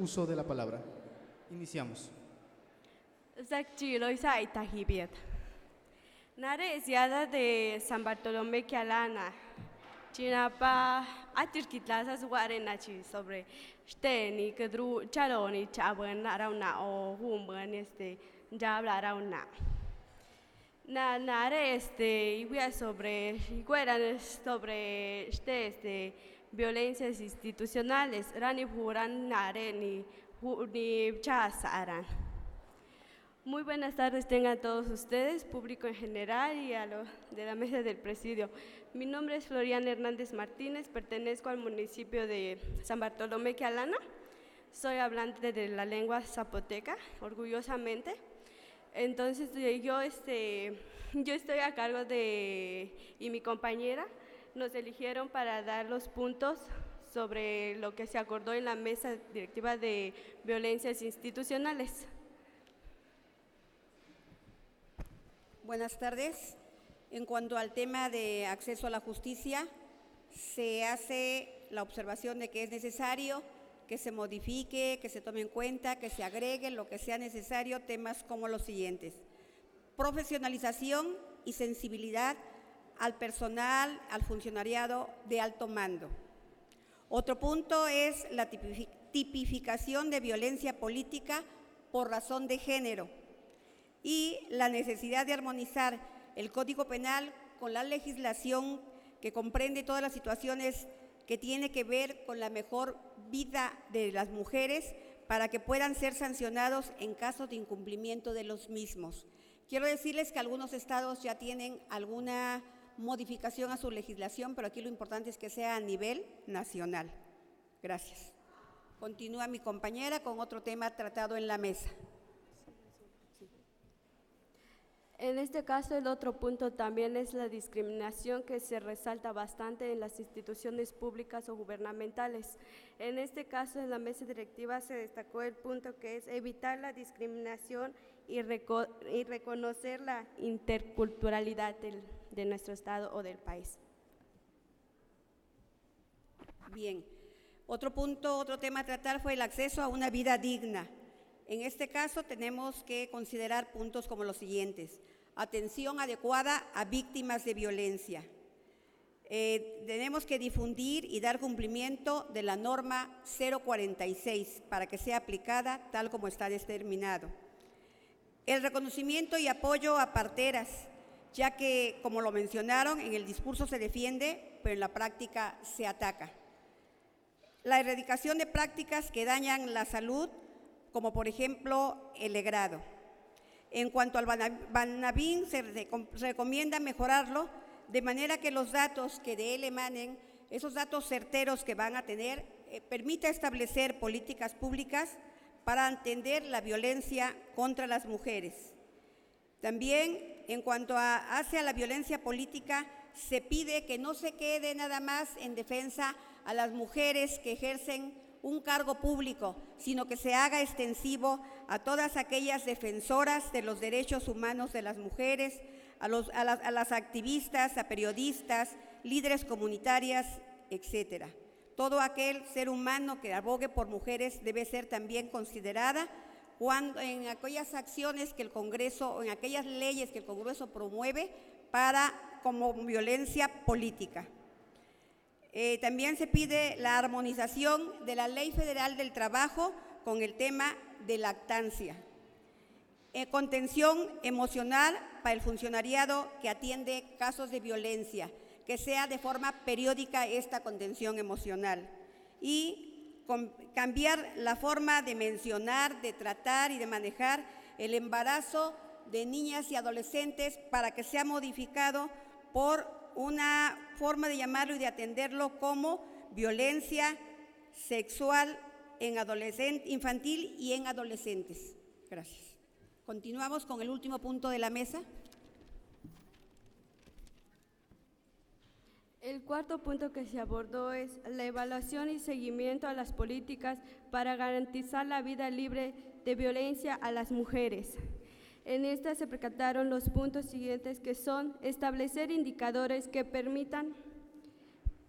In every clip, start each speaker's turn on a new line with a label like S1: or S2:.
S1: Uso de la palabra. Iniciamos.
S2: Zakchiloisa itahibiet. Nare ziada de San Bartolomé Kialana. Chinapa atirkitlasas guarenachi sobre steni kedru chaloni chabuan arauna o humban ya hablará nare igual igual sobre violencias institucionales rani puran nare ni chasaran. Muy buenas tardes tengan todos ustedes, público en general y a los de la mesa del presidio. Mi nombre es Floriana Hernández Martínez, pertenezco al municipio de San Bartolomé Kialana. Soy hablante de la lengua zapoteca, orgullosamente. Entonces yo estoy a cargo y mi compañera nos eligieron para dar los puntos sobre lo que se acordó en la mesa directiva de violencias institucionales.
S3: Buenas tardes. En cuanto al tema de acceso a la justicia, se hace la observación de que es necesario que se modifique, que se tome en cuenta, que se agregue lo que sea necesario, temas como los siguientes: profesionalización y sensibilidad al personal, al funcionariado de alto mando. Otro punto es la tipificación de violencia política por razón de género y la necesidad de armonizar el Código Penal con la legislación que comprende todas las situaciones que tiene que ver con la mejor vida de las mujeres para que puedan ser sancionados en caso de incumplimiento de los mismos. Quiero decirles que algunos estados ya tienen alguna modificación a su legislación, pero aquí lo importante es que sea a nivel nacional. Gracias. Continúa mi compañera con otro tema tratado en la mesa.
S2: En este caso, el otro punto también es la discriminación que se resalta bastante en las instituciones públicas o gubernamentales. En este caso, en la mesa directiva se destacó el punto que es evitar la discriminación y reconocer la interculturalidad de nuestro estado o del país.
S3: Bien, otro tema a tratar fue el acceso a una vida digna. En este caso tenemos que considerar puntos como los siguientes: atención adecuada a víctimas de violencia. Tenemos que difundir y dar cumplimiento de la norma 046 para que sea aplicada tal como está determinado. El reconocimiento y apoyo a parteras, ya que, como lo mencionaron, en el discurso se defiende, pero en la práctica se ataca. La erradicación de prácticas que dañan la salud, como por ejemplo el legrado. En cuanto al Banabin, se recomienda mejorarlo de manera que los datos que de él emanen, esos datos certeros que van a tener, permita establecer políticas públicas para atender la violencia contra las mujeres. También, en cuanto hacia la violencia política, se pide que no se quede nada más en defensa a las mujeres que ejercen un cargo público, sino que se haga extensivo a todas aquellas defensoras de los derechos humanos de las mujeres, a las activistas, a periodistas, líderes comunitarias, etcétera. Todo aquel ser humano que abogue por mujeres debe ser también considerada en aquellas acciones que el Congreso, o en aquellas leyes que el Congreso promueve como violencia política. También se pide la armonización de la Ley Federal del Trabajo con el tema de lactancia. Contención emocional para el funcionariado que atiende casos de violencia, que sea de forma periódica esta contención emocional. Y cambiar la forma de mencionar, de tratar y de manejar el embarazo de niñas y adolescentes para que sea modificado por una forma de llamarlo y de atenderlo como violencia sexual infantil y en adolescentes. Gracias. Continuamos con el último punto de la mesa.
S2: El cuarto punto que se abordó es la evaluación y seguimiento a las políticas para garantizar la vida libre de violencia a las mujeres. En esta se percataron los puntos siguientes, que son establecer indicadores que permitan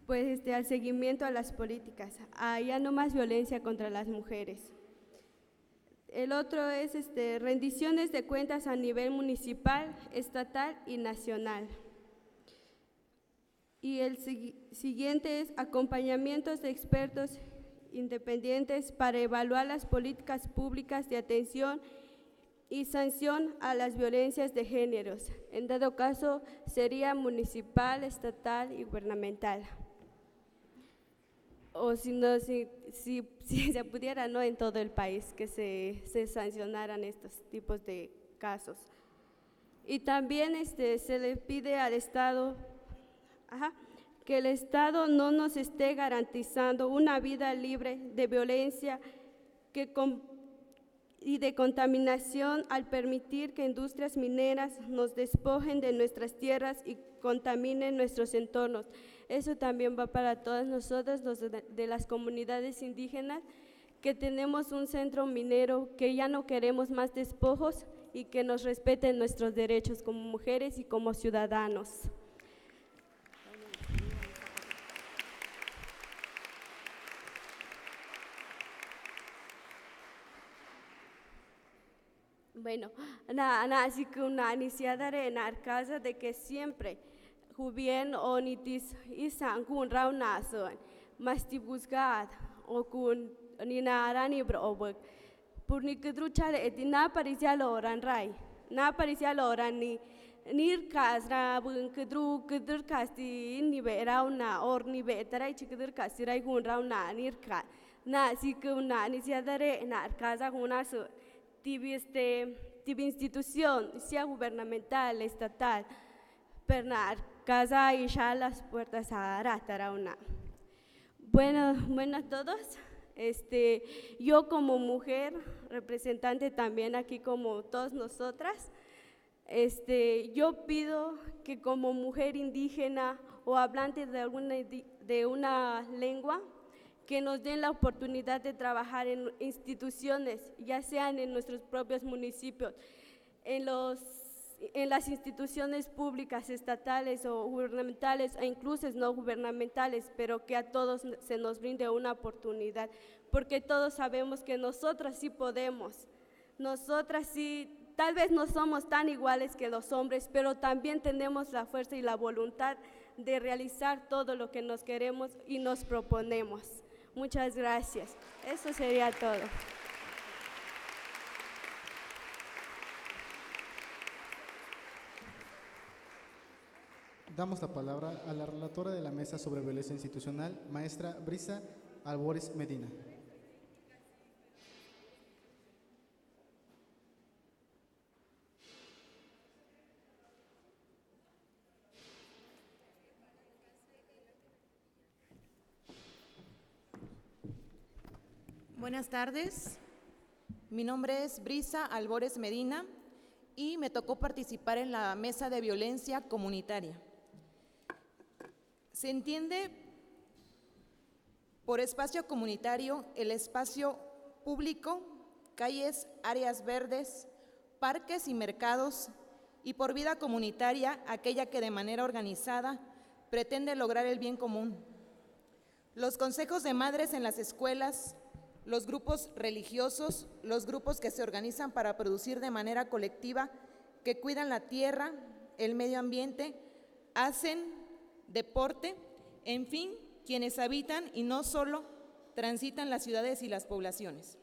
S2: al seguimiento a las políticas, a ya no más violencia contra las mujeres. El otro es rendiciones de cuentas a nivel municipal, estatal y nacional. Y el siguiente es acompañamientos de expertos independientes para evaluar las políticas públicas de atención y sanción a las violencias de géneros. En dado caso, sería municipal, estatal y gubernamental. O si no, si se pudiera, no en todo el país, que se sancionaran estos tipos de casos. Y también se le pide al Estado que el Estado no nos esté garantizando una vida libre de violencia y de contaminación al permitir que industrias mineras nos despojen de nuestras tierras y contaminen nuestros entornos. Eso también va para todas nosotras, los de las comunidades indígenas, que tenemos un centro minero, que ya no queremos más despojos y que nos respeten nuestros derechos como mujeres y como ciudadanos. Bueno, así que una iniciada en casa de que siempre gobierno o nitis isan kun rauna son mas ti buscad o kun ni nara ni brobek por ni kedruchale etina parisia loran rai na parisia loran ni nir kasra bun kedru kasti ni be rauna or ni be tarai chikedur kasi rai kun rauna nir ka na si que una iniciada na casa kuna so tibi institución, sea gubernamental, estatal, pernar casa y ya las puertas a una. Bueno a todos. Yo como mujer, representante también aquí como todas nosotras, yo pido que como mujer indígena o hablante de una lengua, que nos den la oportunidad de trabajar en instituciones, ya sean en nuestros propios municipios, en las instituciones públicas, estatales o gubernamentales, e incluso no gubernamentales, pero que a todos se nos brinde una oportunidad, porque todos sabemos que nosotras sí podemos, nosotras sí, tal vez no somos tan iguales que los hombres, pero también tenemos la fuerza y la voluntad de realizar todo lo que nos queremos y nos proponemos. Muchas gracias. Eso sería todo.
S1: Damos la palabra a la relatora de la mesa sobre violencia institucional, maestra Brisa Albores Medina.
S4: Buenas tardes, mi nombre es Brisa Albores Medina y me tocó participar en la mesa de violencia comunitaria. Se entiende por espacio comunitario el espacio público, calles, áreas verdes, parques y mercados, y por vida comunitaria aquella que de manera organizada pretende lograr el bien común. Los consejos de madres en las escuelas, los grupos religiosos, los grupos que se organizan para producir de manera colectiva, que cuidan la tierra, el medio ambiente, hacen deporte, en fin, quienes habitan y no solo transitan las ciudades y las poblaciones.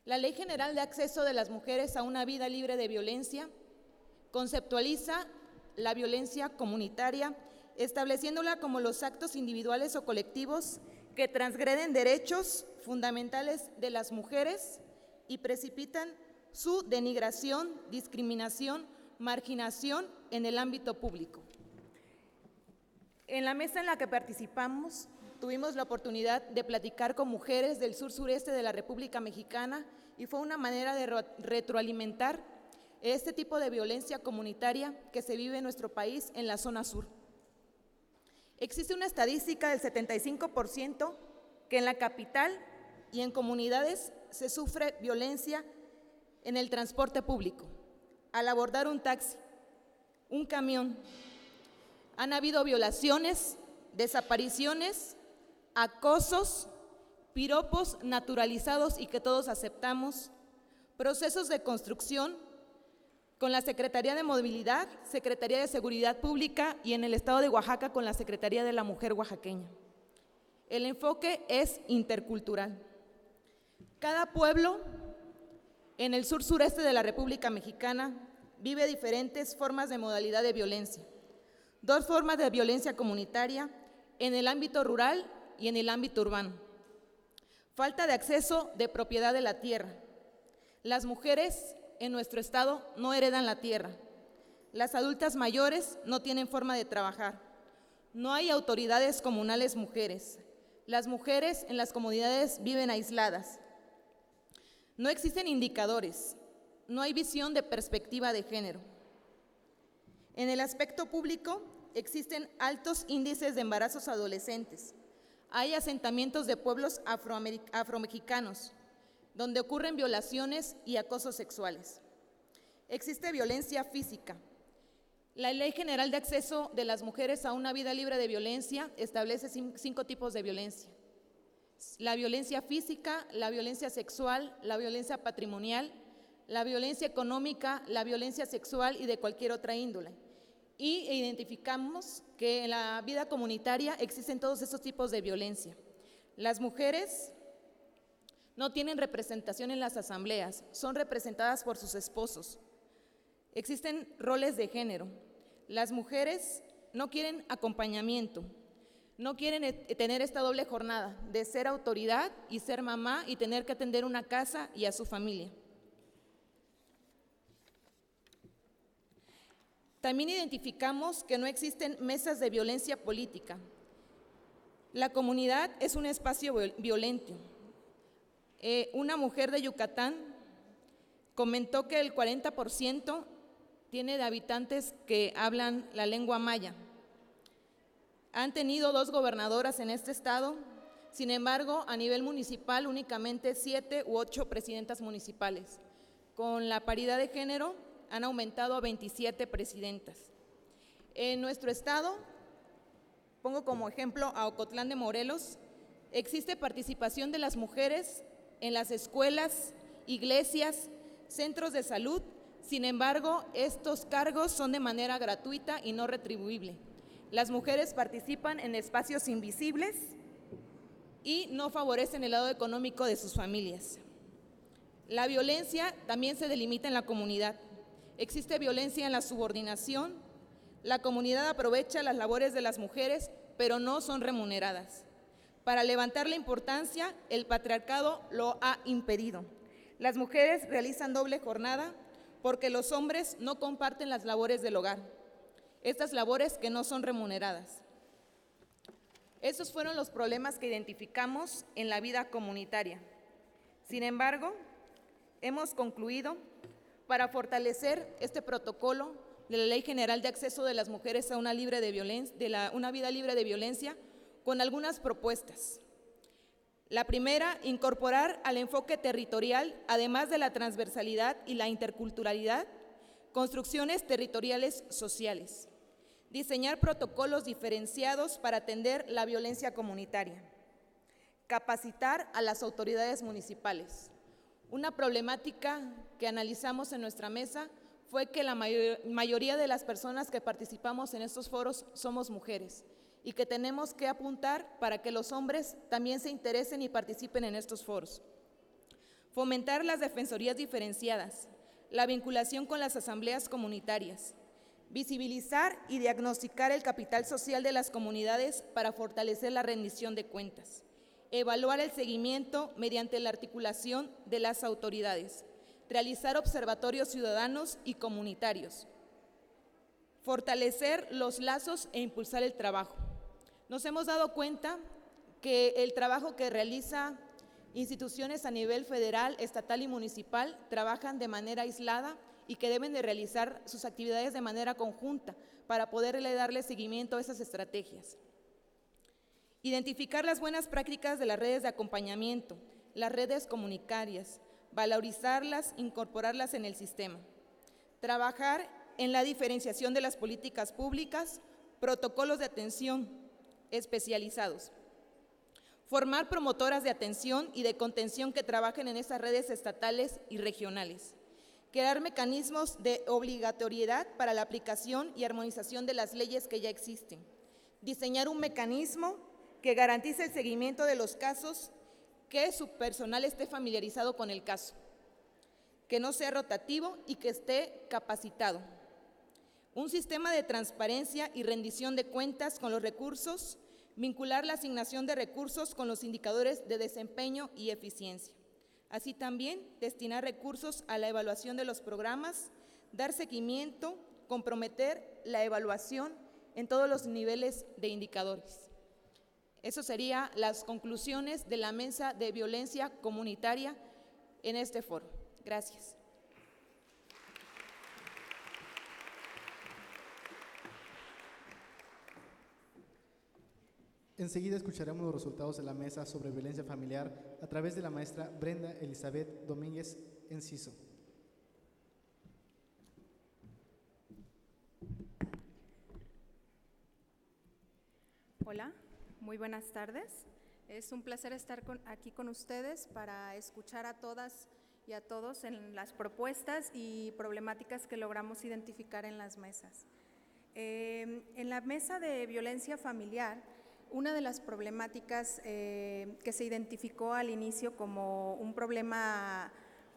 S4: La Ley General de Acceso de las Mujeres a una Vida Libre de Violencia conceptualiza la violencia comunitaria, estableciéndola como los actos individuales o colectivos que transgreden derechos fundamentales de las mujeres y precipitan su denigración, discriminación, marginación en el ámbito público. En la mesa en la que participamos, tuvimos la oportunidad de platicar con mujeres del sur-sureste de la República Mexicana y fue una manera de retroalimentar este tipo de violencia comunitaria que se vive en nuestro país en la zona sur. Existe una estadística del 75% que en la capital y en comunidades se sufre violencia en el transporte público. Al abordar un taxi, un camión, han habido violaciones, desapariciones, acosos piropos naturalizados y que todos aceptamos, procesos de construcción con la Secretaría de Movilidad, Secretaría de Seguridad Pública y en el estado de Oaxaca con la Secretaría de la Mujer oaxaqueña. El enfoque es intercultural. Cada pueblo en el sur-sureste de la República Mexicana vive diferentes formas de modalidad de violencia. 2 formas de violencia comunitaria en el ámbito rural y en el ámbito urbano. Falta de acceso de propiedad de la tierra. Las mujeres en nuestro estado no heredan la tierra. Las adultas mayores no tienen forma de trabajar. No hay autoridades comunales mujeres. Las mujeres en las comunidades viven aisladas. No existen indicadores. No hay visión de perspectiva de género. En el aspecto público existen altos índices de embarazos adolescentes. Hay asentamientos de pueblos afromexicanos donde ocurren violaciones y acosos sexuales. Existe violencia física. La Ley General de Acceso de las Mujeres a una Vida Libre de Violencia establece 5 tipos de violencia. La violencia física, la violencia sexual, la violencia patrimonial, la violencia económica, la violencia sexual y de cualquier otra índole. Y identificamos que en la vida comunitaria existen todos estos tipos de violencia. Las mujeres no tienen representación en las asambleas, son representadas por sus esposos. Existen roles de género. Las mujeres no quieren acompañamiento, no quieren tener esta doble jornada de ser autoridad y ser mamá y tener que atender una casa y a su familia. También identificamos que no existen mesas de violencia política. La comunidad es un espacio violento. Una mujer de Yucatán comentó que el 40% tiene de habitantes que hablan la lengua maya. Han tenido 2 gobernadoras en este estado, sin embargo, a nivel municipal únicamente 7 u 8 presidentas municipales. Con la paridad de género han aumentado a 27 presidentas. En nuestro estado, pongo como ejemplo a Ocotlán de Morelos, existe participación de las mujeres en las escuelas, iglesias, centros de salud. Sin embargo, estos cargos son de manera gratuita y no retribuible. Las mujeres participan en espacios invisibles y no favorecen el lado económico de sus familias. La violencia también se delimita en la comunidad. Existe violencia en la subordinación. La comunidad aprovecha las labores de las mujeres, pero no son remuneradas. Para levantar la importancia, el patriarcado lo ha impedido. Las mujeres realizan doble jornada porque los hombres no comparten las labores del hogar, estas labores que no son remuneradas. Esos fueron los problemas que identificamos en la vida comunitaria. Sin embargo, hemos concluido para fortalecer este protocolo de la Ley General de Acceso de las Mujeres a una vida libre de violencia con algunas propuestas. La primera, incorporar al enfoque territorial, además de la transversalidad y la interculturalidad, construcciones territoriales sociales. Diseñar protocolos diferenciados para atender la violencia comunitaria. Capacitar a las autoridades municipales. Una problemática que analizamos en nuestra mesa fue que la mayoría de las personas que participamos en estos foros somos mujeres y que tenemos que apuntar para que los hombres también se interesen y participen en estos foros. Fomentar las defensorías diferenciadas, la vinculación con las asambleas comunitarias, visibilizar y diagnosticar el capital social de las comunidades para fortalecer la rendición de cuentas, evaluar el seguimiento mediante la articulación de las autoridades, realizar observatorios ciudadanos y comunitarios, fortalecer los lazos e impulsar el trabajo. Nos hemos dado cuenta que el trabajo que realiza instituciones a nivel federal, estatal y municipal trabajan de manera aislada y que deben de realizar sus actividades de manera conjunta para poderle darle seguimiento a esas estrategias. Identificar las buenas prácticas de las redes de acompañamiento, las redes comunitarias, valorizarlas, incorporarlas en el sistema. Trabajar en la diferenciación de las políticas públicas, protocolos de atención especializados. Formar promotoras de atención y de contención que trabajen en esas redes estatales y regionales. Crear mecanismos de obligatoriedad para la aplicación y armonización de las leyes que ya existen. Diseñar un mecanismo que garantice el seguimiento de los casos, que su personal esté familiarizado con el caso, que no sea rotativo y que esté capacitado. Un sistema de transparencia y rendición de cuentas con los recursos, vincular la asignación de recursos con los indicadores de desempeño y eficiencia. Así también, destinar recursos a la evaluación de los programas, dar seguimiento, comprometer la evaluación en todos los niveles de indicadores. Eso serían las conclusiones de la Mesa de Violencia Comunitaria en este foro. Gracias.
S1: Enseguida escucharemos los resultados de la mesa sobre violencia familiar a través de la maestra Brenda Elizabeth Domínguez Enciso.
S5: Hola, muy buenas tardes. Es un placer estar aquí con ustedes para escuchar a todas y a todos en las propuestas y problemáticas que logramos identificar en las mesas. En la mesa de violencia familiar, una de las problemáticas que se identificó al inicio como un problema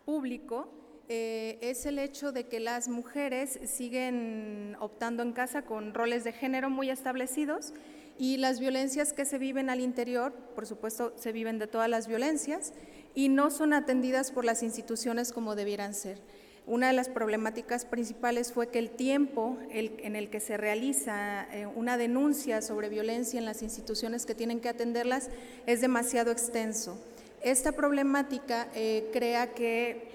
S5: público es el hecho de que las mujeres siguen optando en casa con roles de género muy establecidos y las violencias que se viven al interior, por supuesto, se viven de todas las violencias y no son atendidas por las instituciones como debieran ser. Una de las problemáticas principales fue que el tiempo en el que se realiza una denuncia sobre violencia en las instituciones que tienen que atenderlas es demasiado extenso. Esta problemática crea que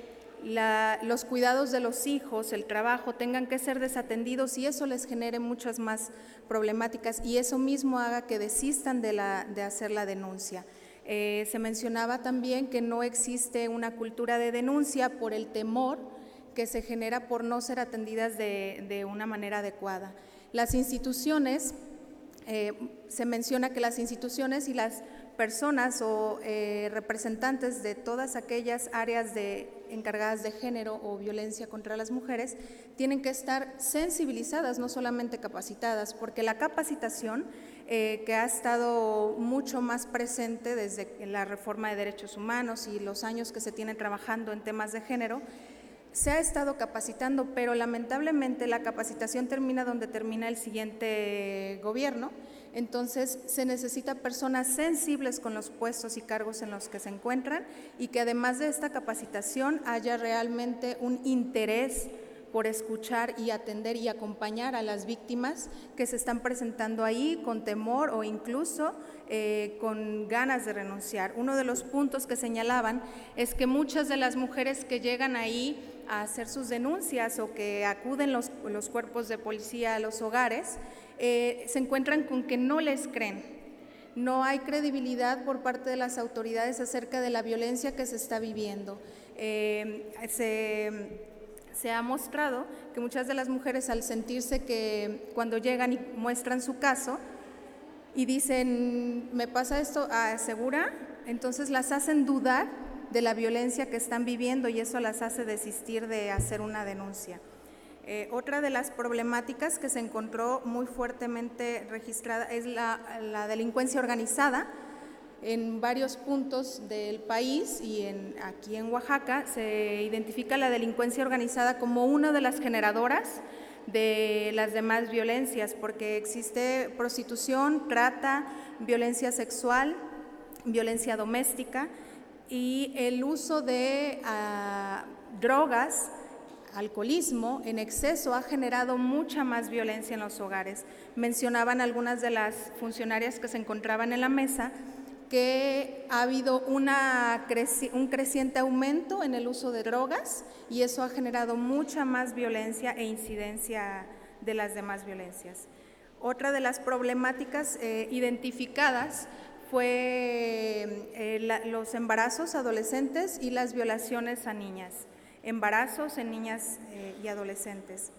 S5: los cuidados de los hijos, el trabajo, tengan que ser desatendidos y eso les genere muchas más problemáticas y eso mismo haga que desistan de hacer la denuncia. Se mencionaba también que no existe una cultura de denuncia por el temor que se genera por no ser atendidas de una manera adecuada. Las instituciones, se menciona que las instituciones y las personas o representantes de todas aquellas áreas encargadas de género o violencia contra las mujeres tienen que estar sensibilizadas, no solamente capacitadas, porque la capacitación que ha estado mucho más presente desde la reforma de derechos humanos y los años que se tienen trabajando en temas de género, se ha estado capacitando, pero lamentablemente la capacitación termina donde termina el siguiente gobierno. Entonces se necesita personas sensibles con los puestos y cargos en los que se encuentran y que además de esta capacitación haya realmente un interés por escuchar y atender y acompañar a las víctimas que se están presentando ahí con temor o incluso con ganas de renunciar. Uno de los puntos que señalaban es que muchas de las mujeres que llegan ahí a hacer sus denuncias o que acuden los cuerpos de policía a los hogares, se encuentran con que no les creen. No hay credibilidad por parte de las autoridades acerca de la violencia que se está viviendo. Se ha mostrado que muchas de las mujeres al sentirse que cuando llegan y muestran su caso y dicen, me pasa esto, ¿segura? Entonces las hacen dudar de la violencia que están viviendo y eso las hace desistir de hacer una denuncia. Otra de las problemáticas que se encontró muy fuertemente registrada es la delincuencia organizada. En varios puntos del país y aquí en Oaxaca se identifica la delincuencia organizada como una de las generadoras de las demás violencias, porque existe prostitución, trata, violencia sexual, violencia doméstica y el uso de drogas, alcoholismo en exceso ha generado mucha más violencia en los hogares. Mencionaban algunas de las funcionarias que se encontraban en la mesa que ha habido un creciente aumento en el uso de drogas y eso ha generado mucha más violencia e incidencia de las demás violencias. Otra de las problemáticas identificadas fue los embarazos adolescentes y las violaciones a niñas, embarazos en niñas y adolescentes.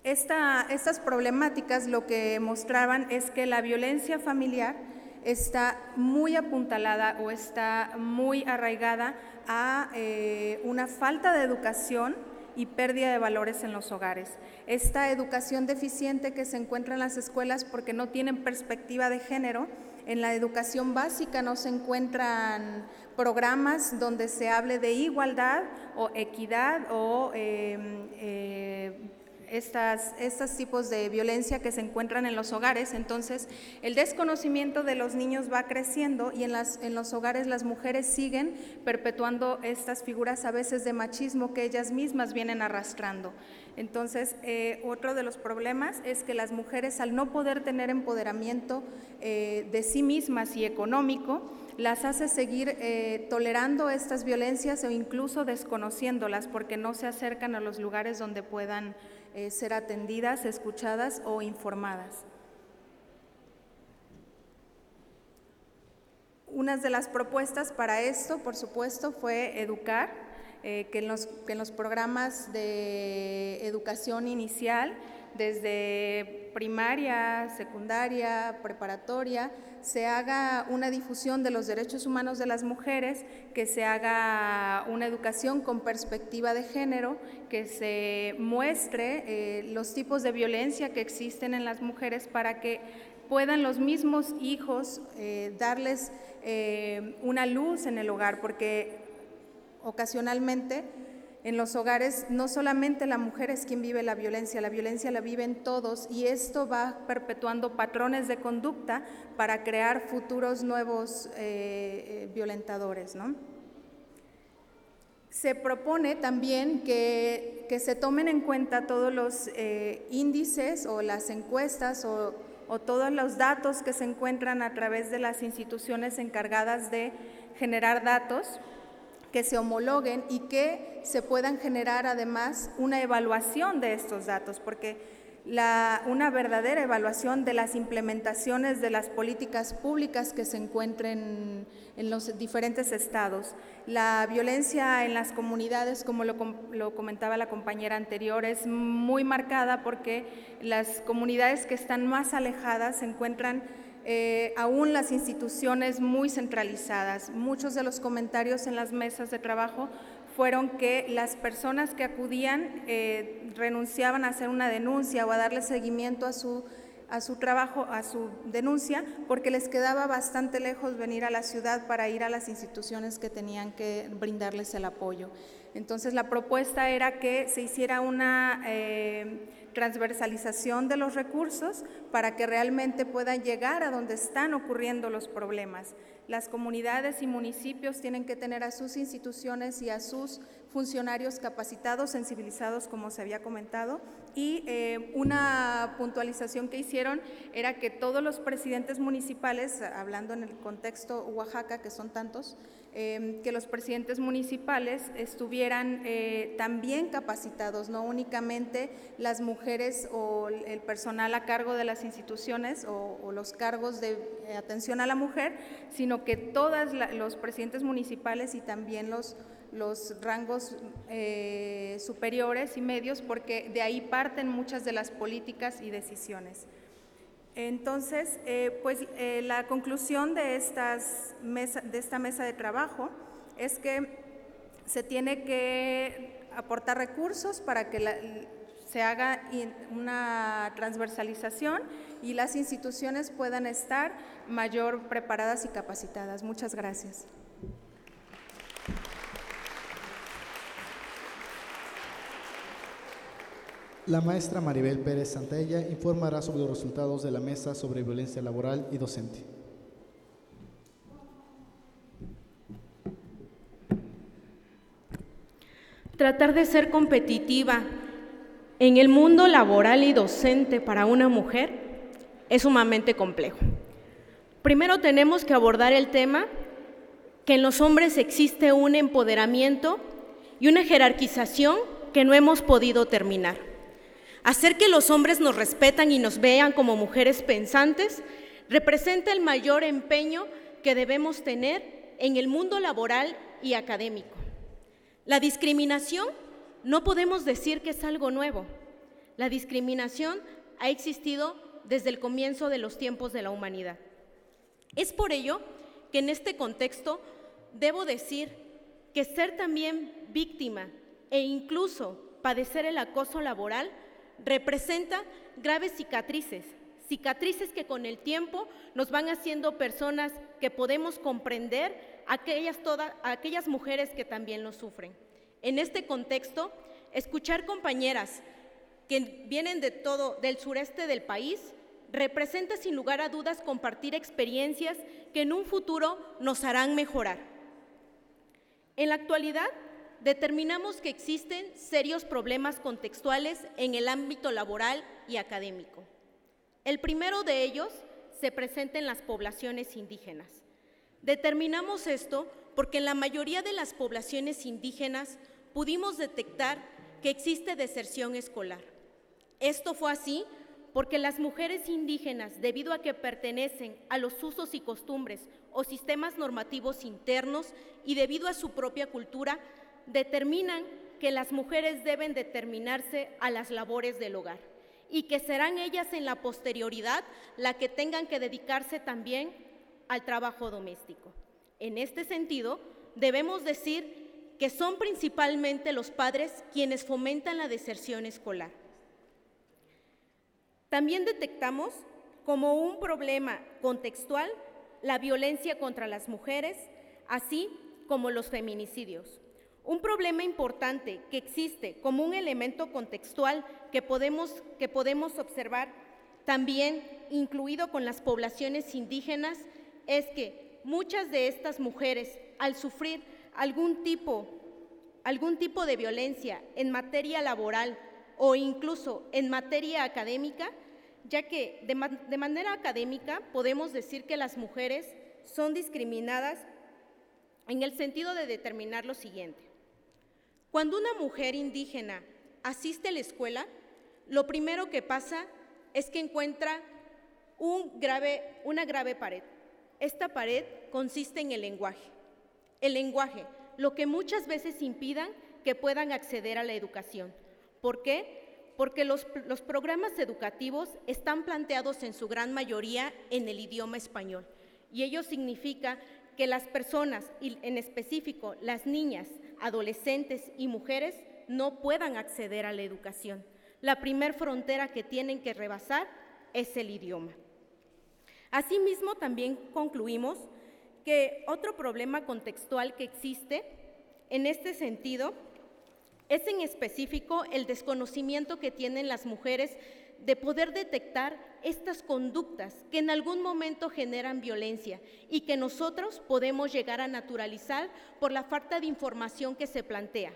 S5: Estas problemáticas lo que mostraban es que la violencia familiar está muy apuntalada o está muy arraigada a una falta de educación y pérdida de valores en los hogares. Esta educación deficiente que se encuentra en las escuelas porque no tienen perspectiva de género. En la educación básica no se encuentran programas donde se hable de igualdad o equidad o estos tipos de violencia que se encuentran en los hogares. Entonces, el desconocimiento de los niños va creciendo y en los hogares las mujeres siguen perpetuando estas figuras a veces de machismo que ellas mismas vienen arrastrando. Entonces, otro de los problemas es que las mujeres, al no poder tener empoderamiento de sí mismas y económico, las hace seguir tolerando estas violencias o incluso desconociéndolas porque no se acercan a los lugares donde puedan ser atendidas, escuchadas o informadas. Una de las propuestas para esto, por supuesto, fue educar, que en los programas de educación inicial, desde primaria, secundaria, preparatoria, se haga una difusión de los derechos humanos de las mujeres, que se haga una educación con perspectiva de género, que se muestre los tipos de violencia que existen en las mujeres para que puedan los mismos hijos darles una luz en el hogar, porque ocasionalmente en los hogares no solamente la mujer es quien vive la violencia la viven todos y esto va perpetuando patrones de conducta para crear futuros nuevos violentadores, ¿no? Se propone también que se tomen en cuenta todos los índices o las encuestas o todos los datos que se encuentran a través de las instituciones encargadas de generar datos, que se homologuen y que se puedan generar además una evaluación de estos datos, porque una verdadera evaluación de las implementaciones de las políticas públicas que se encuentren en los diferentes estados. La violencia en las comunidades, como lo comentaba la compañera anterior, es muy marcada porque las comunidades que están más alejadas se encuentran aún las instituciones muy centralizadas. Muchos de los comentarios en las mesas de trabajo fueron que las personas que acudían renunciaban a hacer una denuncia o a darle seguimiento a su trabajo, a su denuncia, porque les quedaba bastante lejos venir a la ciudad para ir a las instituciones que tenían que brindarles el apoyo. Entonces, la propuesta era que se hiciera una transversalización de los recursos para que realmente puedan llegar a donde están ocurriendo los problemas. Las comunidades y municipios tienen que tener a sus instituciones y a sus funcionarios capacitados, sensibilizados, como se había comentado, y una puntualización que hicieron era que todos los presidentes municipales, hablando en el contexto Oaxaca, que son tantos, que los presidentes municipales estuvieran también capacitados, no únicamente las mujeres o el personal a cargo de las instituciones o los cargos de atención a la mujer, sino que todos los presidentes municipales y también los rangos superiores y medios, porque de ahí parten muchas de las políticas y decisiones. Entonces, la conclusión de esta mesa de trabajo es que se tiene que aportar recursos para que se haga una transversalización y las instituciones puedan estar mayor preparadas y capacitadas. Muchas gracias.
S1: La maestra Maribel Pérez Santella informará sobre los resultados de la mesa sobre violencia laboral y docente.
S6: Tratar de ser competitiva en el mundo laboral y docente para una mujer es sumamente complejo. Primero tenemos que abordar el tema que en los hombres existe un empoderamiento y una jerarquización que no hemos podido terminar. Hacer que los hombres nos respetan y nos vean como mujeres pensantes representa el mayor empeño que debemos tener en el mundo laboral y académico. La discriminación no podemos decir que es algo nuevo. La discriminación ha existido desde el comienzo de los tiempos de la humanidad. Es por ello que en este contexto debo decir que ser también víctima e incluso padecer el acoso laboral representa graves cicatrices, cicatrices que con el tiempo nos van haciendo personas que podemos comprender a aquellas mujeres que también lo sufren. En este contexto, escuchar compañeras que vienen del sureste del país representa sin lugar a dudas compartir experiencias que en un futuro nos harán mejorar. En la actualidad, determinamos que existen serios problemas contextuales en el ámbito laboral y académico. El primero de ellos se presenta en las poblaciones indígenas. Determinamos esto porque en la mayoría de las poblaciones indígenas pudimos detectar que existe deserción escolar. Esto fue así porque las mujeres indígenas, debido a que pertenecen a los usos y costumbres o sistemas normativos internos y debido a su propia cultura, determinan que las mujeres deben determinarse a las labores del hogar y que serán ellas en la posterioridad las que tengan que dedicarse también al trabajo doméstico. En este sentido, debemos decir que son principalmente los padres quienes fomentan la deserción escolar. También detectamos como un problema contextual la violencia contra las mujeres, así como los feminicidios. Un problema importante que existe como un elemento contextual que podemos observar también incluido con las poblaciones indígenas es que muchas de estas mujeres, al sufrir algún tipo de violencia en materia laboral o incluso en materia académica, ya que de manera académica podemos decir que las mujeres son discriminadas en el sentido de determinar lo siguiente. Cuando una mujer indígena asiste a la escuela, lo primero que pasa es que encuentra una grave pared. Esta pared consiste en el lenguaje. El lenguaje, lo que muchas veces impidan que puedan acceder a la educación. ¿Por qué? Porque los programas educativos están planteados en su gran mayoría en el idioma español. Y ello significa que las personas, y en específico las niñas, adolescentes y mujeres, no puedan acceder a la educación. La primer frontera que tienen que rebasar es el idioma. Asimismo, también concluimos que otro problema contextual que existe en este sentido es en específico el desconocimiento que tienen las mujeres de poder detectar estas conductas que en algún momento generan violencia y que nosotros podemos llegar a naturalizar por la falta de información que se plantea.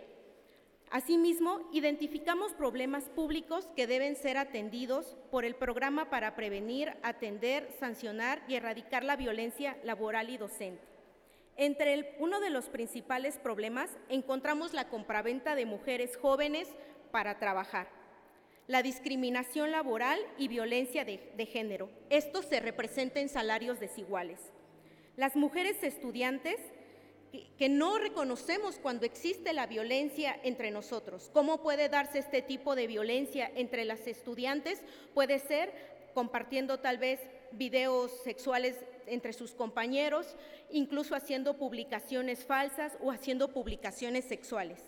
S6: Asimismo, identificamos problemas públicos que deben ser atendidos por el programa para prevenir, atender, sancionar y erradicar la violencia laboral y docente. Uno de los principales problemas encontramos la compraventa de mujeres jóvenes para trabajar, la discriminación laboral y violencia de género. Esto se representa en salarios desiguales. Las mujeres estudiantes que no reconocemos cuando existe la violencia entre nosotros. ¿Cómo puede darse este tipo de violencia entre las estudiantes? Puede ser compartiendo tal vez videos sexuales entre sus compañeros, incluso haciendo publicaciones falsas o haciendo publicaciones sexuales.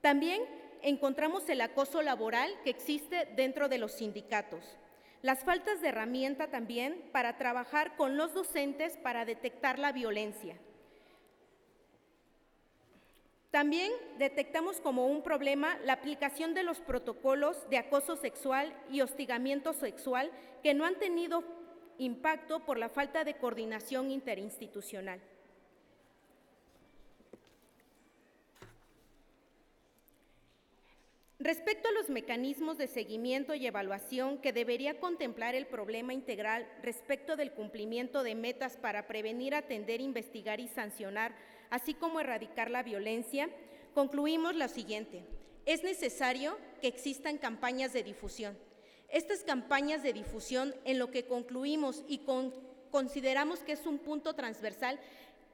S6: También encontramos el acoso laboral que existe dentro de los sindicatos. Las faltas de herramienta también para trabajar con los docentes para detectar la violencia. También detectamos como un problema la aplicación de los protocolos de acoso sexual y hostigamiento sexual que no han tenido impacto por la falta de coordinación interinstitucional. Respecto a los mecanismos de seguimiento y evaluación que debería contemplar el problema integral respecto del cumplimiento de metas para prevenir, atender, investigar y sancionar, así como erradicar la violencia, concluimos lo siguiente. Es necesario que existan campañas de difusión. Estas campañas de difusión, en lo que concluimos y consideramos que es un punto transversal,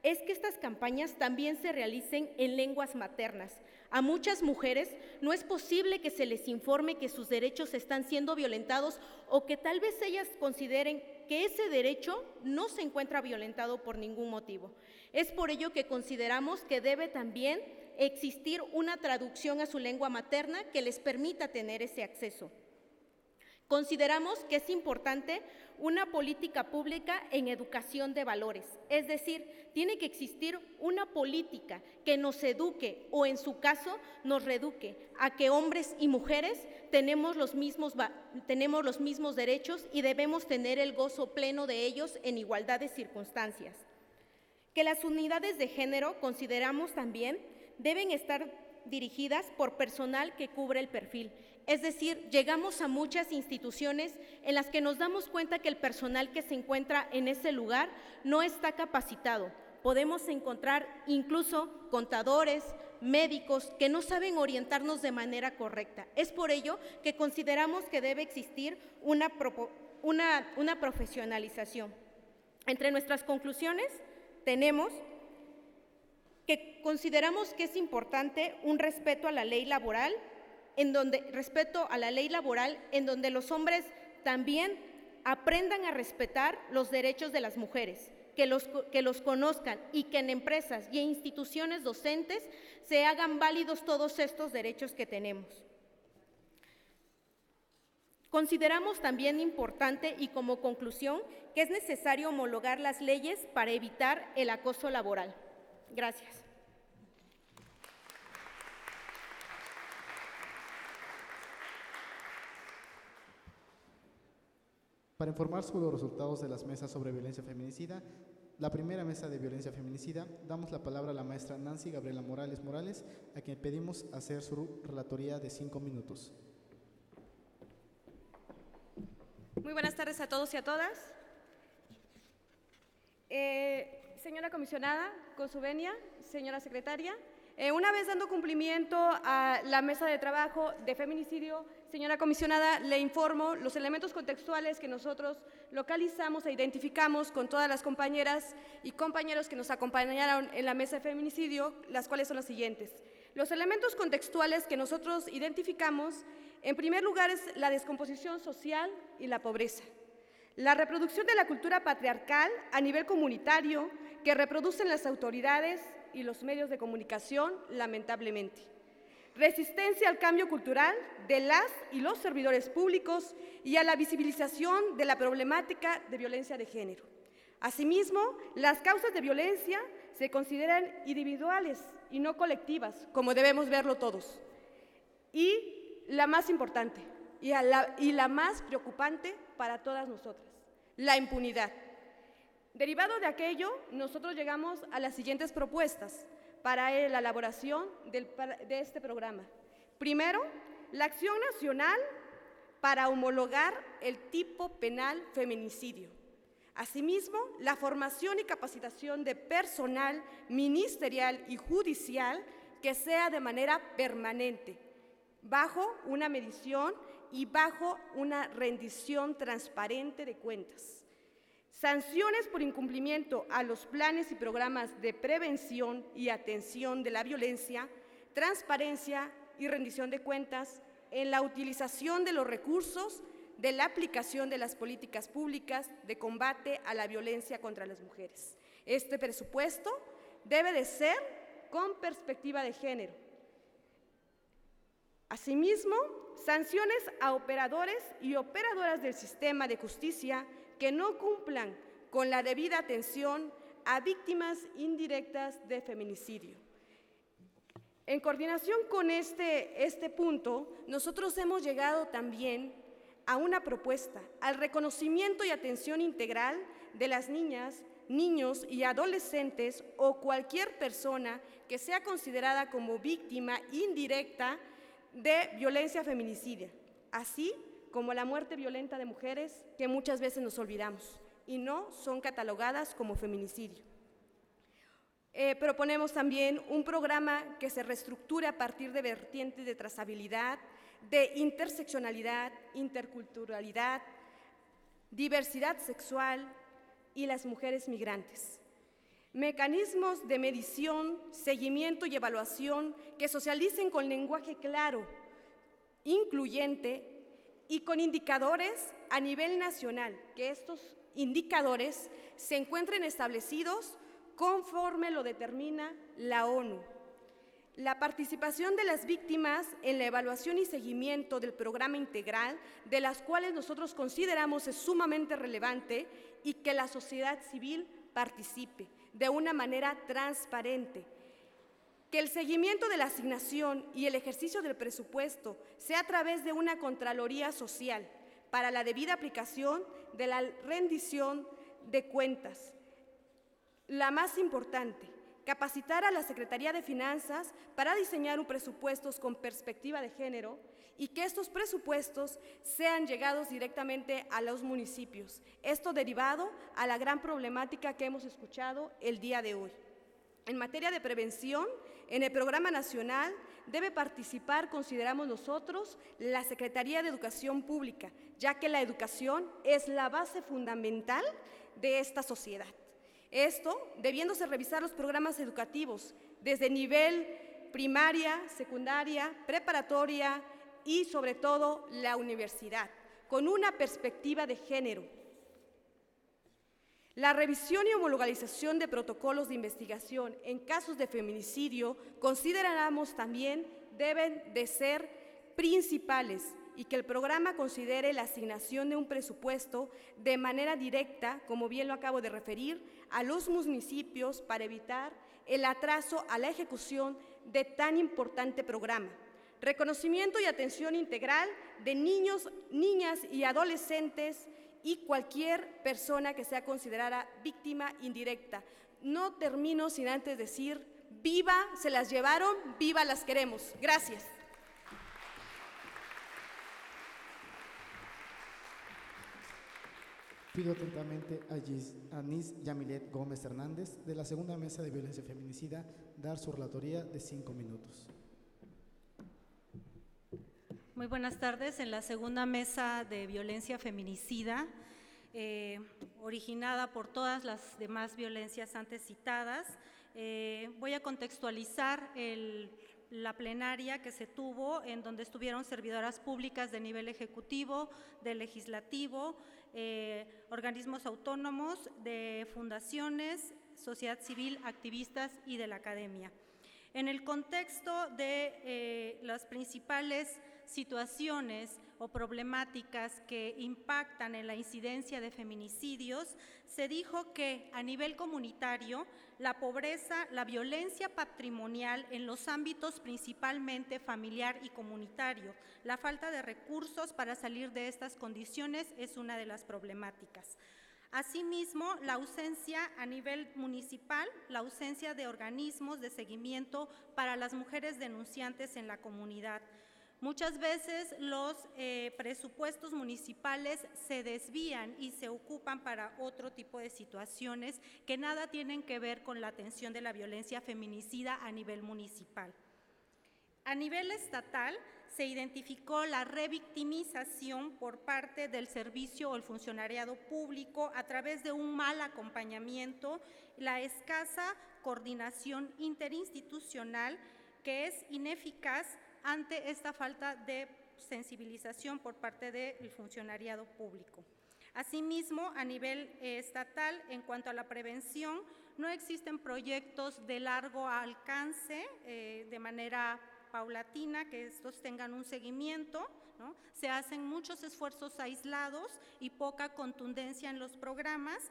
S6: es que estas campañas también se realicen en lenguas maternas. A muchas mujeres no es posible que se les informe que sus derechos están siendo violentados o que tal vez ellas consideren que ese derecho no se encuentra violentado por ningún motivo. Es por ello que consideramos que debe también existir una traducción a su lengua materna que les permita tener ese acceso. Consideramos que es importante una política pública en educación de valores, es decir, tiene que existir una política que nos eduque o en su caso nos reeduque a que hombres y mujeres tenemos los mismos derechos y debemos tener el gozo pleno de ellos en igualdad de circunstancias. Que las unidades de género, consideramos también, deben estar dirigidas por personal que cubre el perfil. Es decir, llegamos a muchas instituciones en las que nos damos cuenta que el personal que se encuentra en ese lugar no está capacitado. Podemos encontrar incluso contadores, médicos que no saben orientarnos de manera correcta. Es por ello que consideramos que debe existir una profesionalización. Entre nuestras conclusiones tenemos que consideramos que es importante un respeto a la ley laboral, en donde los hombres también aprendan a respetar los derechos de las mujeres, que los conozcan y que en empresas y en instituciones docentes se hagan válidos todos estos derechos que tenemos. Consideramos también importante y como conclusión que es necesario homologar las leyes para evitar el acoso laboral. Gracias.
S1: Para informar sobre los resultados de las mesas sobre violencia feminicida, la primera mesa de violencia feminicida, damos la palabra a la maestra Nancy Gabriela Morales, a quien pedimos hacer su relatoría de 5 minutos.
S7: Muy buenas tardes a todos y a todas. Señora comisionada, con su venia, señora secretaria, una vez dando cumplimiento a la mesa de trabajo de feminicidio, señora comisionada, le informo los elementos contextuales que nosotros localizamos e identificamos con todas las compañeras y compañeros que nos acompañaron en la mesa de feminicidio, las cuales son las siguientes. Los elementos contextuales que nosotros identificamos, en primer lugar, es la descomposición social y la pobreza. La reproducción de la cultura patriarcal a nivel comunitario que reproducen las autoridades y los medios de comunicación, lamentablemente. Resistencia al cambio cultural de las y los servidores públicos y a la visibilización de la problemática de violencia de género. Asimismo, las causas de violencia se consideran individuales y no colectivas, como debemos verlo todos. Y la más importante y la más preocupante para todas nosotras, la impunidad. Derivado de aquello, nosotros llegamos a las siguientes propuestas para la elaboración de este programa. Primero, la acción nacional para homologar el tipo penal feminicidio. Asimismo, la formación y capacitación de personal ministerial y judicial que sea de manera permanente, bajo una medición y bajo una rendición transparente de cuentas. Sanciones por incumplimiento a los planes y programas de prevención y atención de la violencia, transparencia y rendición de cuentas en la utilización de los recursos de la aplicación de las políticas públicas de combate a la violencia contra las mujeres. Este presupuesto debe de ser con perspectiva de género. Asimismo, sanciones a operadores y operadoras del sistema de justicia que no cumplan con la debida atención a víctimas indirectas de feminicidio. En coordinación con este punto, nosotros hemos llegado también a una propuesta, al reconocimiento y atención integral de las niñas, niños y adolescentes o cualquier persona que sea considerada como víctima indirecta de violencia feminicida, así como la muerte violenta de mujeres que muchas veces nos olvidamos y no son catalogadas como feminicidio. Proponemos también un programa que se reestructure a partir de vertientes de trazabilidad, de interseccionalidad, interculturalidad, diversidad sexual y las mujeres migrantes. Mecanismos de medición, seguimiento y evaluación que socialicen con lenguaje claro, incluyente y con indicadores a nivel nacional, que estos indicadores se encuentren establecidos conforme lo determina la ONU. La participación de las víctimas en la evaluación y seguimiento del programa integral, de las cuales nosotros consideramos es sumamente relevante, y que la sociedad civil participe de una manera transparente. Que el seguimiento de la asignación y el ejercicio del presupuesto sea a través de una Contraloría Social para la debida aplicación de la rendición de cuentas. La más importante, capacitar a la Secretaría de Finanzas para diseñar un presupuesto con perspectiva de género y que estos presupuestos sean llegados directamente a los municipios. Esto derivado a la gran problemática que hemos escuchado el día de hoy. En materia de prevención, en el Programa Nacional debe participar, consideramos nosotros, la Secretaría de Educación Pública, ya que la educación es la base fundamental de esta sociedad. Esto debiéndose revisar los programas educativos desde nivel primaria, secundaria, preparatoria y sobre todo la universidad, con una perspectiva de género. La revisión y homologación de protocolos de investigación en casos de feminicidio consideramos también deben de ser principales y que el programa considere la asignación de un presupuesto de manera directa, como bien lo acabo de referir, a los municipios para evitar el atraso a la ejecución de tan importante programa. Reconocimiento y atención integral de niños, niñas y adolescentes y cualquier persona que sea considerada víctima indirecta. No termino sin antes decir, viva, se las llevaron, viva las queremos. Gracias.
S1: Pido atentamente a Nis Yamilet Gómez Hernández, de la segunda mesa de violencia feminicida, dar su relatoría de 5 minutos.
S8: Muy buenas tardes. En la segunda mesa de violencia feminicida, originada por todas las demás violencias antes citadas, voy a contextualizar la plenaria que se tuvo, en donde estuvieron servidoras públicas de nivel ejecutivo, de legislativo, organismos autónomos, de fundaciones, sociedad civil, activistas y de la academia. En el contexto de las principales situaciones o problemáticas que impactan en la incidencia de feminicidios, se dijo que a nivel comunitario la pobreza, la violencia patrimonial en los ámbitos principalmente familiar y comunitario, la falta de recursos para salir de estas condiciones es una de las problemáticas. Asimismo, la ausencia a nivel municipal, la ausencia de organismos de seguimiento para las mujeres denunciantes en la comunidad. Muchas veces los presupuestos municipales se desvían y se ocupan para otro tipo de situaciones que nada tienen que ver con la atención de la violencia feminicida a nivel municipal. A nivel estatal, se identificó la revictimización por parte del servicio o el funcionariado público a través de un mal acompañamiento, la escasa coordinación interinstitucional que es ineficaz ante esta falta de sensibilización por parte del funcionariado público. Asimismo, a nivel estatal, en cuanto a la prevención, no existen proyectos de largo alcance de manera paulatina, que estos tengan un seguimiento, ¿no? Se hacen muchos esfuerzos aislados y poca contundencia en los programas.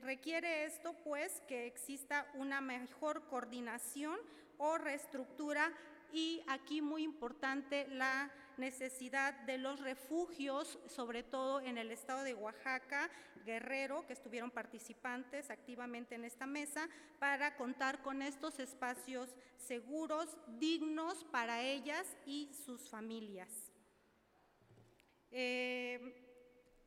S8: Requiere esto, pues, que exista una mejor coordinación o reestructura. Y aquí muy importante la necesidad de los refugios, sobre todo en el estado de Oaxaca, Guerrero, que estuvieron participantes activamente en esta mesa, para contar con estos espacios seguros, dignos para ellas y sus familias.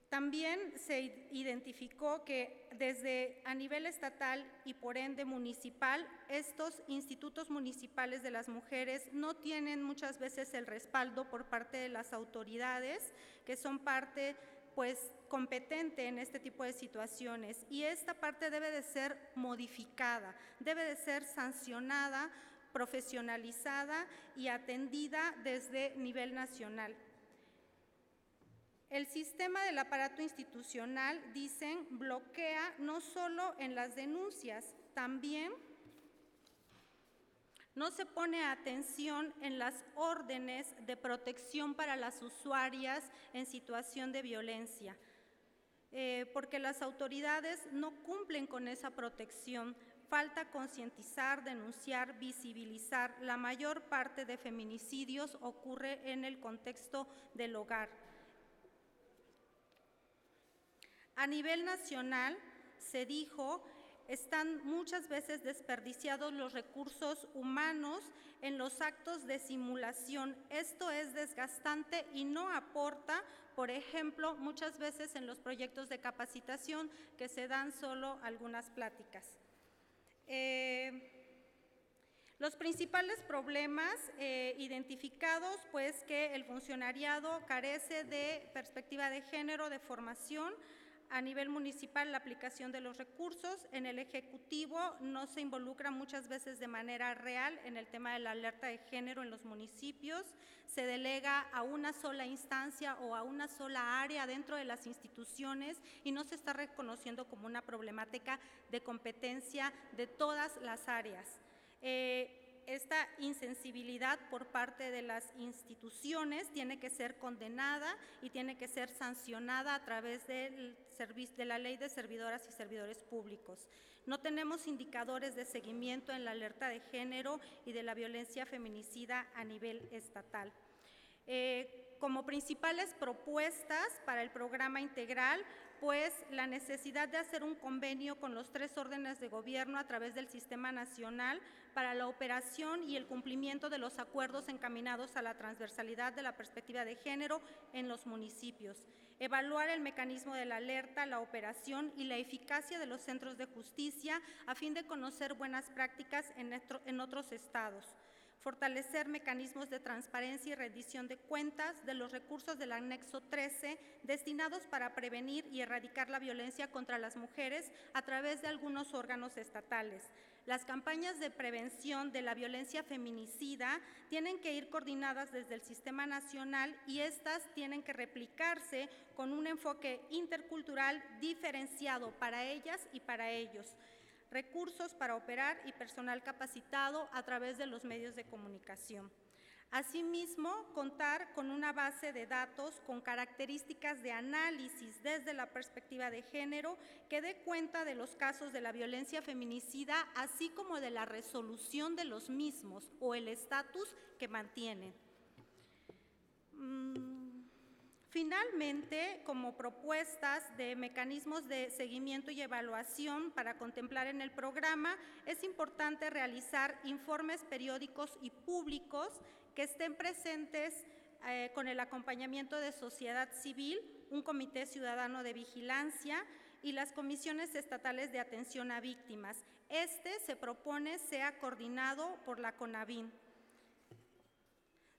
S8: También se identificó que desde a nivel estatal y por ende municipal, estos institutos municipales de las mujeres no tienen muchas veces el respaldo por parte de las autoridades, que son parte pues competente en este tipo de situaciones, y esta parte debe de ser modificada, debe de ser sancionada, profesionalizada y atendida desde nivel nacional. El sistema del aparato institucional, dicen, bloquea no solo en las denuncias, también no se pone atención en las órdenes de protección para las usuarias en situación de violencia, porque las autoridades no cumplen con esa protección. Falta concientizar, denunciar, visibilizar. La mayor parte de feminicidios ocurre en el contexto del hogar. A nivel nacional, se dijo, están muchas veces desperdiciados los recursos humanos en los actos de simulación. Esto es desgastante y no aporta, por ejemplo, muchas veces en los proyectos de capacitación que se dan solo algunas pláticas. Los principales problemas identificados, pues que el funcionariado carece de perspectiva de género, de formación. A nivel municipal, la aplicación de los recursos. En el Ejecutivo no se involucra muchas veces de manera real en el tema de la alerta de género en los municipios. Se delega a una sola instancia o a una sola área dentro de las instituciones y no se está reconociendo como una problemática de competencia de todas las áreas. Esta insensibilidad por parte de las instituciones tiene que ser condenada y tiene que ser sancionada a través de la Ley de Servidoras y Servidores Públicos. No tenemos indicadores de seguimiento en la alerta de género y de la violencia feminicida a nivel estatal. Como principales propuestas para el programa integral, pues la necesidad de hacer un convenio con los 3 órdenes de gobierno a través del Sistema Nacional para la operación y el cumplimiento de los acuerdos encaminados a la transversalidad de la perspectiva de género en los municipios. Evaluar el mecanismo de la alerta, la operación y la eficacia de los centros de justicia a fin de conocer buenas prácticas en otros estados. Fortalecer mecanismos de transparencia y rendición de cuentas de los recursos del anexo 13 destinados para prevenir y erradicar la violencia contra las mujeres a través de algunos órganos estatales. Las campañas de prevención de la violencia feminicida tienen que ir coordinadas desde el Sistema Nacional y estas tienen que replicarse con un enfoque intercultural diferenciado para ellas y para ellos. Recursos para operar y personal capacitado a través de los medios de comunicación. Asimismo, contar con una base de datos con características de análisis desde la perspectiva de género que dé cuenta de los casos de la violencia feminicida, así como de la resolución de los mismos o el estatus que mantienen. Finalmente, como propuestas de mecanismos de seguimiento y evaluación para contemplar en el programa, es importante realizar informes periódicos y públicos que estén presentes con el acompañamiento de sociedad civil, un comité ciudadano de vigilancia y las comisiones estatales de atención a víctimas. Se propone sea coordinado por la CONAVIM.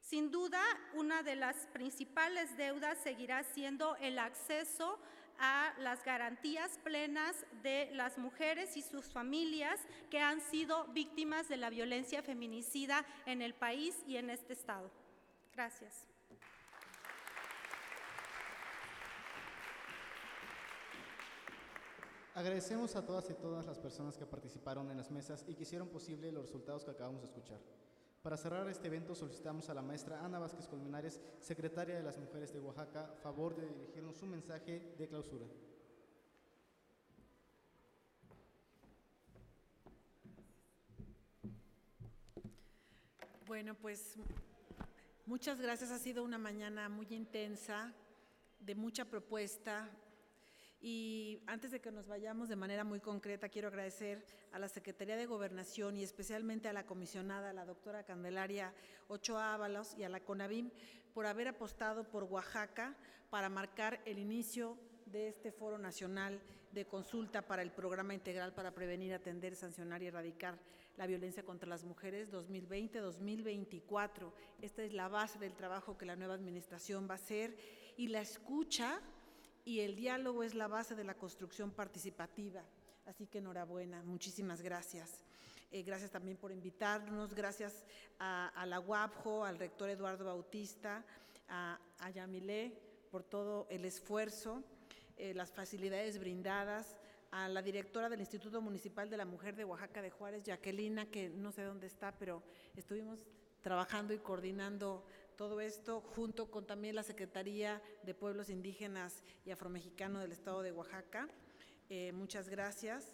S8: Sin duda, una de las principales deudas seguirá siendo el acceso a las garantías plenas de las mujeres y sus familias que han sido víctimas de la violencia feminicida en el país y en este estado. Gracias.
S1: Agradecemos a todas y todas las personas que participaron en las mesas y que hicieron posible los resultados que acabamos de escuchar. Para cerrar este evento solicitamos a la maestra Ana Vázquez Colmenares, secretaria de las Mujeres de Oaxaca, favor de dirigirnos un mensaje de clausura.
S9: Bueno, pues muchas gracias. Ha sido una mañana muy intensa, de mucha propuesta. Y antes de que nos vayamos de manera muy concreta, quiero agradecer a la Secretaría de Gobernación y especialmente a la comisionada, la doctora Candelaria Ochoa Ábalos, y a la CONAVIM por haber apostado por Oaxaca para marcar el inicio de este Foro Nacional de Consulta para el Programa Integral para Prevenir, Atender, Sancionar y Erradicar la Violencia contra las Mujeres 2020-2024. Esta es la base del trabajo que la nueva administración va a hacer, y la escucha y el diálogo es la base de la construcción participativa. Así que enhorabuena, muchísimas gracias. Gracias también por invitarnos, gracias a la UAPJO, al rector Eduardo Bautista, a Yamilé por todo el esfuerzo, las facilidades brindadas, a la directora del Instituto Municipal de la Mujer de Oaxaca de Juárez, Jacquelina, que no sé dónde está, pero estuvimos trabajando y coordinando todo esto, junto con también la Secretaría de Pueblos Indígenas y Afromexicanos del Estado de Oaxaca. Muchas gracias.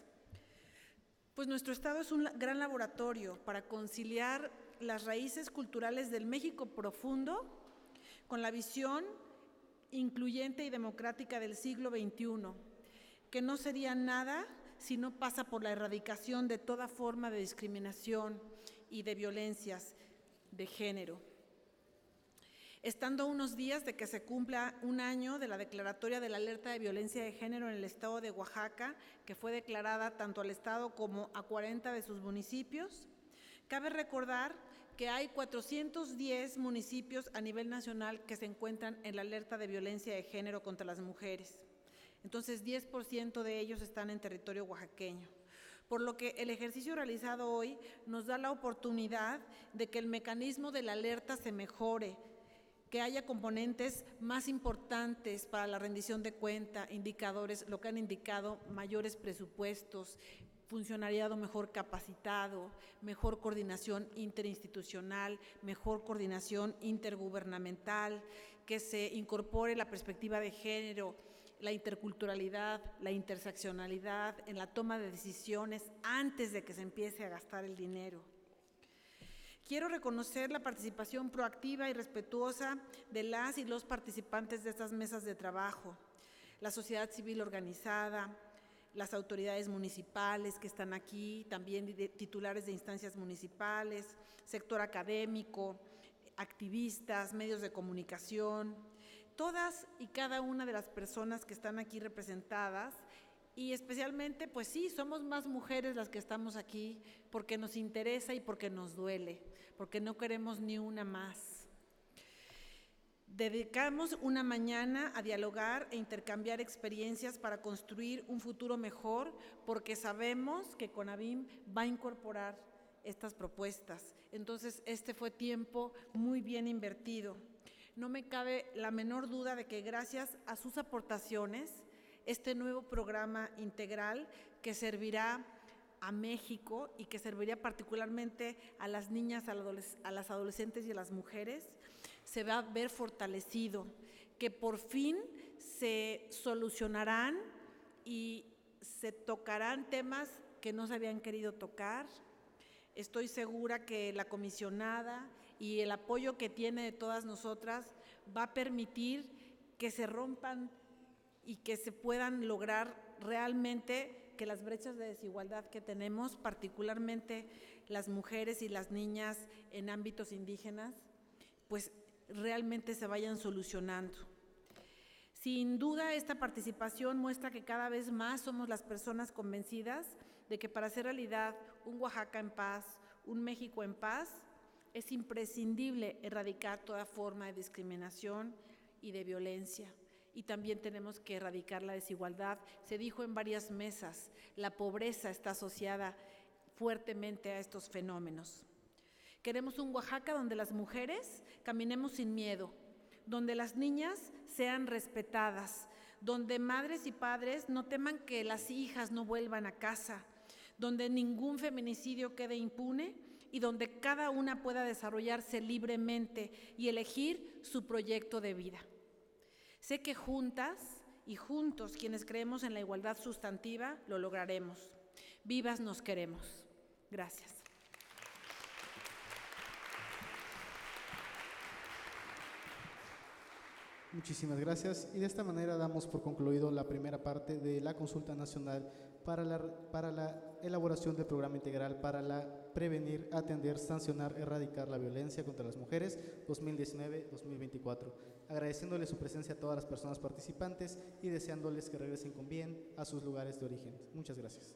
S9: Pues nuestro Estado es un gran laboratorio para conciliar las raíces culturales del México profundo con la visión incluyente y democrática del siglo XXI, que no sería nada si no pasa por la erradicación de toda forma de discriminación y de violencias de género. Estando a unos días de que se cumpla un año de la declaratoria de la alerta de violencia de género en el estado de Oaxaca, que fue declarada tanto al estado como a 40 de sus municipios, cabe recordar que hay 410 municipios a nivel nacional que se encuentran en la alerta de violencia de género contra las mujeres. Entonces, 10% de ellos están en territorio oaxaqueño. Por lo que el ejercicio realizado hoy nos da la oportunidad de que el mecanismo de la alerta se mejore, que haya componentes más importantes para la rendición de cuenta, indicadores, lo que han indicado, mayores presupuestos, funcionariado mejor capacitado, mejor coordinación interinstitucional, mejor coordinación intergubernamental, que se incorpore la perspectiva de género, la interculturalidad, la interseccionalidad en la toma de decisiones antes de que se empiece a gastar el dinero. Quiero reconocer la participación proactiva y respetuosa de las y los participantes de estas mesas de trabajo, la sociedad civil organizada, las autoridades municipales que están aquí, también titulares de instancias municipales, sector académico, activistas, medios de comunicación, todas y cada una de las personas que están aquí representadas. Y especialmente, pues sí, somos más mujeres las que estamos aquí porque nos interesa y porque nos duele, porque no queremos ni una más. Dedicamos una mañana a dialogar e intercambiar experiencias para construir un futuro mejor, porque sabemos que CONAVIM va a incorporar estas propuestas. Entonces, este fue tiempo muy bien invertido. No me cabe la menor duda de que gracias a sus aportaciones, este nuevo programa integral que servirá a México y que serviría particularmente a las niñas, a las adolescentes y a las mujeres, se va a ver fortalecido, que por fin se solucionarán y se tocarán temas que no se habían querido tocar. Estoy segura que la comisionada y el apoyo que tiene de todas nosotras va a permitir que se rompan y que se puedan lograr realmente que las brechas de desigualdad que tenemos, particularmente las mujeres y las niñas en ámbitos indígenas, pues realmente se vayan solucionando. Sin duda, esta participación muestra que cada vez más somos las personas convencidas de que para hacer realidad un Oaxaca en paz, un México en paz, es imprescindible erradicar toda forma de discriminación y de violencia. Y también tenemos que erradicar la desigualdad. Se dijo en varias mesas, la pobreza está asociada fuertemente a estos fenómenos. Queremos un Oaxaca donde las mujeres caminemos sin miedo, donde las niñas sean respetadas, donde madres y padres no teman que las hijas no vuelvan a casa, donde ningún feminicidio quede impune y donde cada una pueda desarrollarse libremente y elegir su proyecto de vida. Sé que juntas y juntos, quienes creemos en la igualdad sustantiva, lo lograremos. Vivas nos queremos. Gracias.
S1: Muchísimas gracias. Y de esta manera damos por concluido la primera parte de la consulta nacional para la elaboración del programa integral para prevenir, atender, sancionar, erradicar la violencia contra las mujeres 2019-2024. Agradeciéndole su presencia a todas las personas participantes y deseándoles que regresen con bien a sus lugares de origen. Muchas gracias.